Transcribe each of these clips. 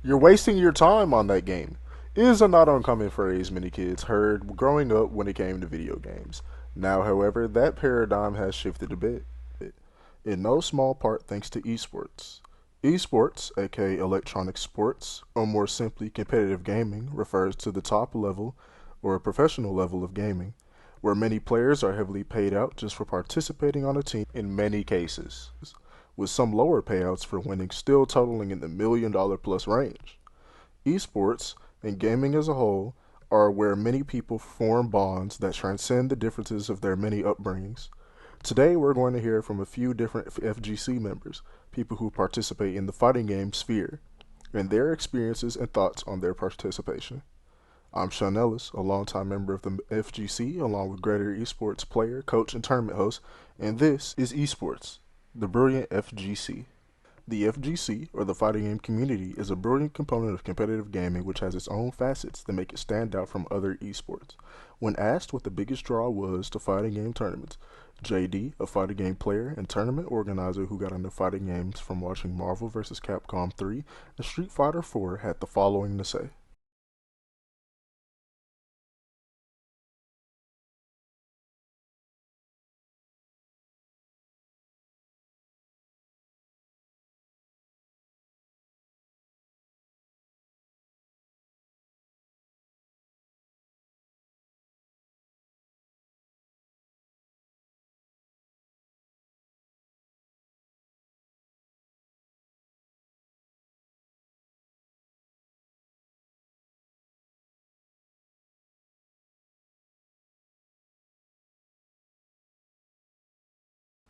You're wasting your time on that game is a not uncommon phrase many kids heard growing up when it came to video games. Now, however, that paradigm has shifted a bit, in no small part thanks to esports. Esports, aka electronic sports, or more simply competitive gaming, refers to the top level or professional level of gaming, where many players are heavily paid out just for participating on a team in many cases, with some lower payouts for winning still totaling in the $1 million plus range. Esports, and gaming as a whole, are where many people form bonds that transcend the differences of their many upbringings. Today, we're going to hear from a few different FGC members, people who participate in the fighting game sphere, and their experiences and thoughts on their participation. I'm Sean Ellis, a longtime member of the FGC, along with Greater Esports player, coach, and tournament host, and this is Esports, the Brilliant FGC. The FGC, or the fighting game community, is a brilliant component of competitive gaming which has its own facets that make it stand out from other esports. When asked what the biggest draw was to fighting game tournaments, JD, a fighting game player and tournament organizer who got into fighting games from watching Marvel vs. Capcom 3 and Street Fighter 4, had the following to say.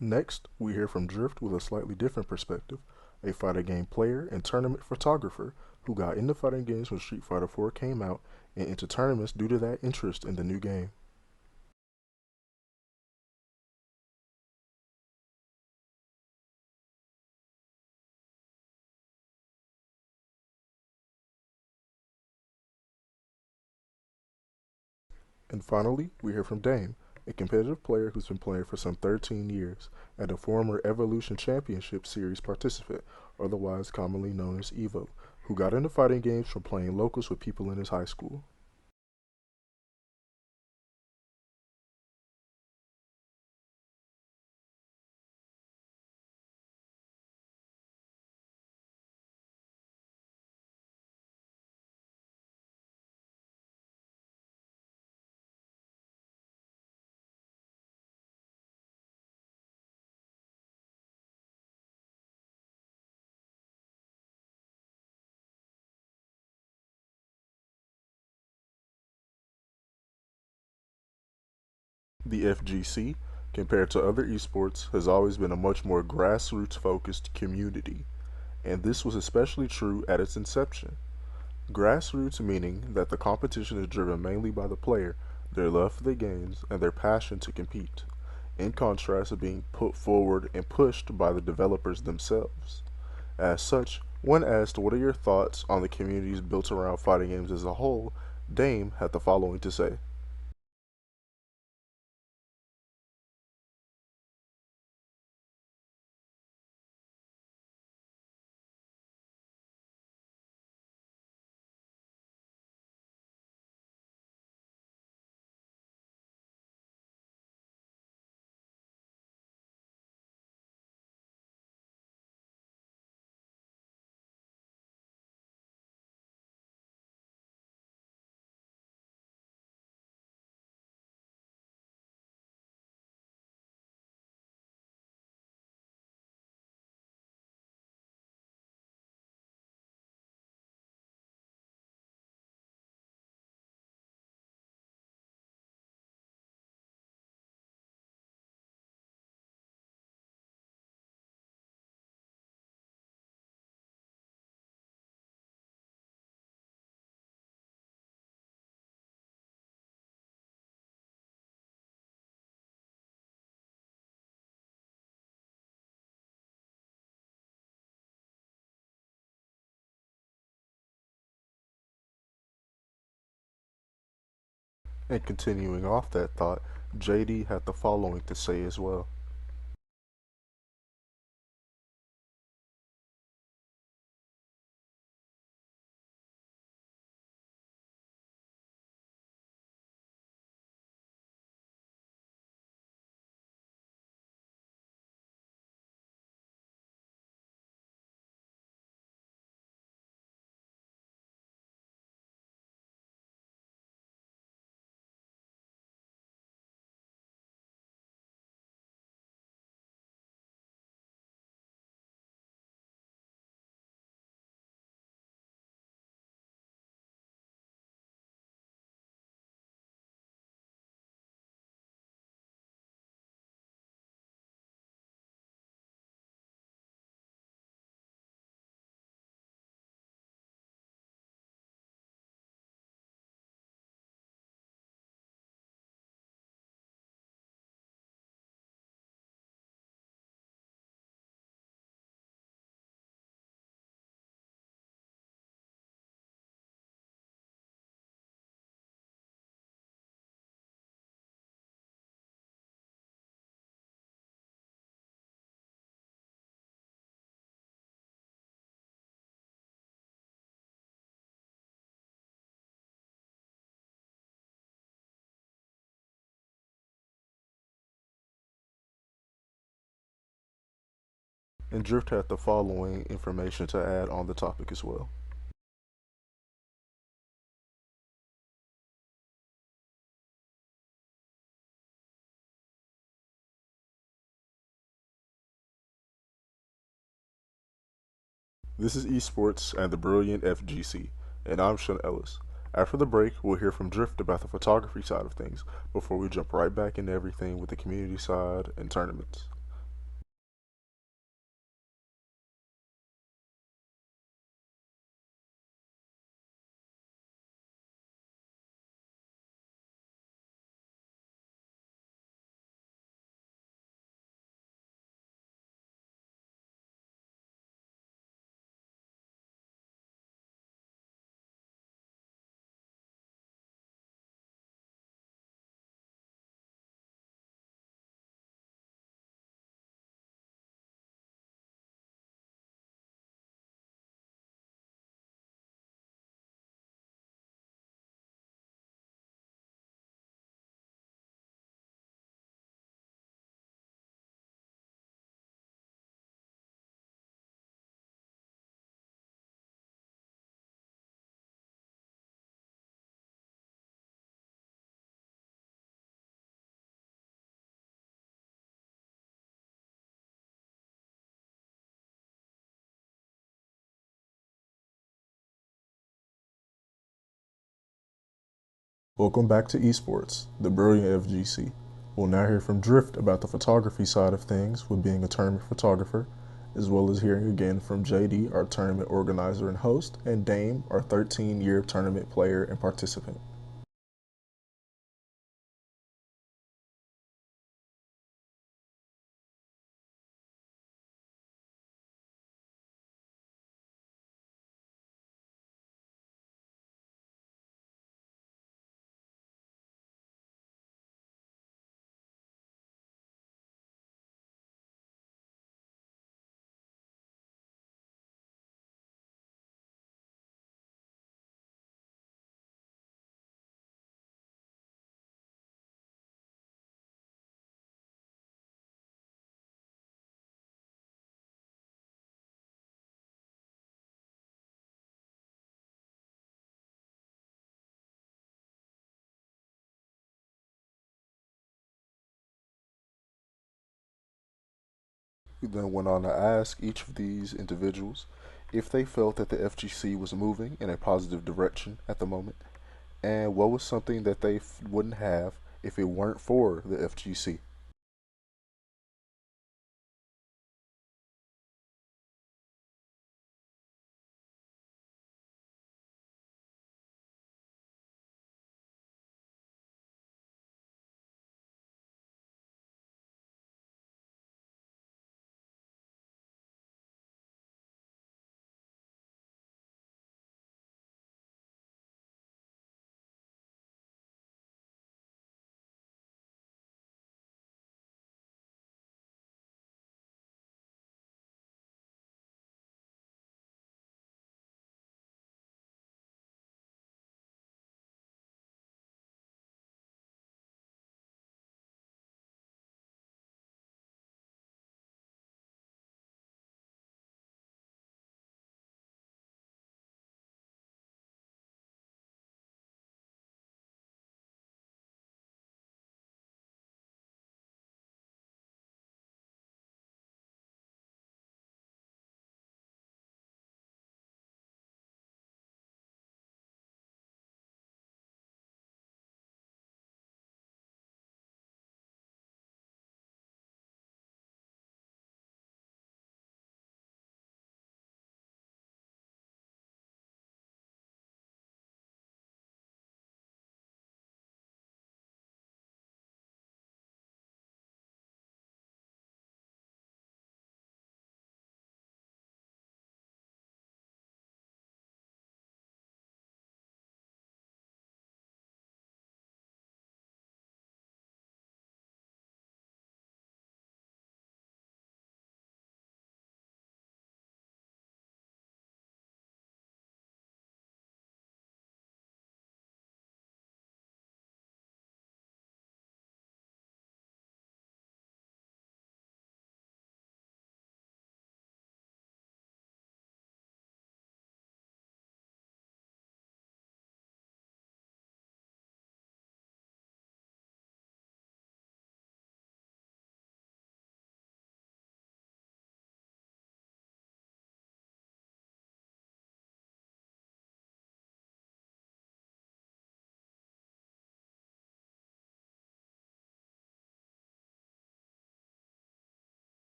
Next, we hear from Drift with a slightly different perspective, a fighting game player and tournament photographer who got into fighting games when Street Fighter 4 came out and into tournaments due to that interest in the new game. And finally, we hear from Dame, a competitive player who's been playing for some 13 years and a former Evolution Championship Series participant, otherwise commonly known as EVO, who got into fighting games from playing locals with people in his high school. The FGC, compared to other esports, has always been a much more grassroots focused community, and this was especially true at its inception. Grassroots meaning that the competition is driven mainly by the player, their love for the games, and their passion to compete, in contrast to being put forward and pushed by the developers themselves. As such, when asked what are your thoughts on the communities built around fighting games as a whole, Dame had the following to say. And continuing off that thought, JD had the following to say as well. and Drift had the following information to add on the topic as well. This is Esports and the Brilliant FGC, and I'm Sean Ellis. After the break, we'll hear from Drift about the photography side of things before we jump right back into everything with the community side and tournaments. Welcome back to Esports, the Brilliant FGC. We'll now hear from Drift about the photography side of things with being a tournament photographer, as well as hearing again from JD, our tournament organizer and host, and Dame, our 13-year tournament player and participant. We then went on to ask each of these individuals if they felt that the FGC was moving in a positive direction at the moment, and what was something that they wouldn't have if it weren't for the FGC.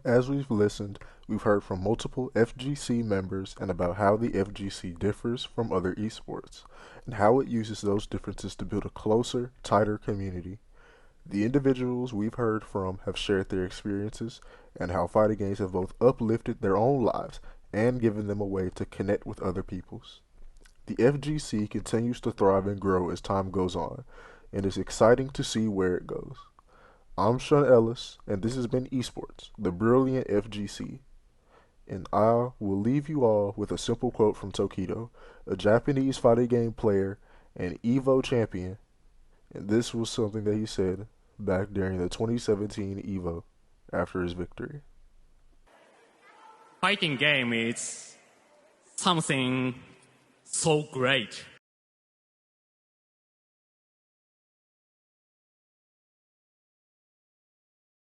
As we've listened, we've heard from multiple FGC members and about how the FGC differs from other esports, and how it uses those differences to build a closer, tighter community. The individuals we've heard from have shared their experiences and how fighting games have both uplifted their own lives and given them a way to connect with other people's. The FGC continues to thrive and grow as time goes on, and it's exciting to see where it goes. I'm Sean Ellis, and this has been Esports, the Brilliant FGC. And I will leave you all with a simple quote from Tokido, a Japanese fighting game player and EVO champion. And this was something that he said back during the 2017 EVO after his victory. Fighting game is something so great.